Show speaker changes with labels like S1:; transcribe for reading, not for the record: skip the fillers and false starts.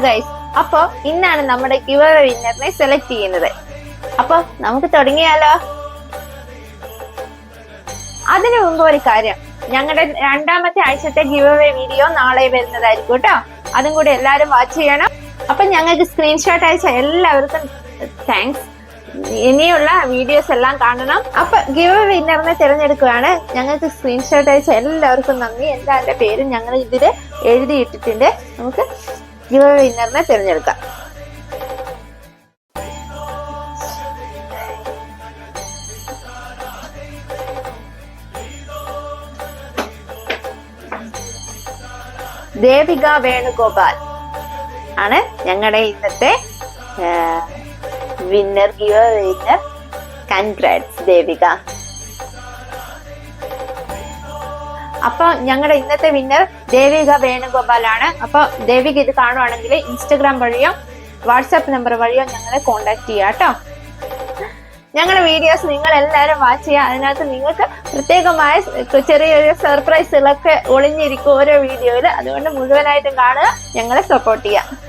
S1: Guys, അപ്പൊ ഇന്നാണ് നമ്മുടെ ഗിവ് അവേ വിന്നറിനെ സെലക്ട് ചെയ്യുന്നത്. അപ്പൊ നമുക്ക് തുടങ്ങിയാലോ. അതിനു മുമ്പ് ഒരു കാര്യം, ഞങ്ങളുടെ രണ്ടാമത്തെ ആഴ്ചത്തെ ഗിവ് അവേ വീഡിയോ നാളെ വരുന്നതായിരിക്കും കേട്ടോ. അതും കൂടി എല്ലാരും വാച്ച് ചെയ്യണം. അപ്പൊ ഞങ്ങൾക്ക് സ്ക്രീൻഷോട്ട് അയച്ച എല്ലാവർക്കും താങ്ക്സ്. ഇനിയുള്ള വീഡിയോസ് എല്ലാം കാണണം. അപ്പൊ ഗിവ് അവേ വിന്നറിനെ തിരഞ്ഞെടുക്കുകയാണ്. ഞങ്ങൾക്ക് സ്ക്രീൻഷോട്ട് അയച്ച എല്ലാവർക്കും നന്ദി. എന്റെ പേര് ഞങ്ങൾ ഇതില് എഴുതിയിട്ടിട്ടുണ്ട്. നമുക്ക് ഗിവ് അവേ വിന്നറിനെ തിരഞ്ഞെടുക്കാം. ദേവിക വേണുഗോപാൽ ആണ് ഞങ്ങളുടെ ഇന്നത്തെ winner. Give away winner. Congrats Devika. അപ്പൊ ഞങ്ങളുടെ ഇന്നത്തെ വിന്നർ ദേവിക വേണുഗോപാൽ ആണ്. അപ്പൊ ദേവിക ഇത് കാണുവാണെങ്കിൽ ഇൻസ്റ്റഗ്രാം വഴിയോ വാട്സാപ്പ് നമ്പർ വഴിയോ ഞങ്ങളെ കോണ്ടാക്ട് ചെയ്യാം കേട്ടോ. ഞങ്ങളുടെ വീഡിയോസ് നിങ്ങൾ എല്ലാവരും വാച്ച് ചെയ്യുക. അതിനകത്ത് നിങ്ങൾക്ക് പ്രത്യേകമായ ചെറിയൊരു സർപ്രൈസുകളൊക്കെ ഒളിഞ്ഞിരിക്കും ഓരോ വീഡിയോയില്. അതുകൊണ്ട് മുഴുവനായിട്ടും കാണുക, ഞങ്ങളെ സപ്പോർട്ട് ചെയ്യുക.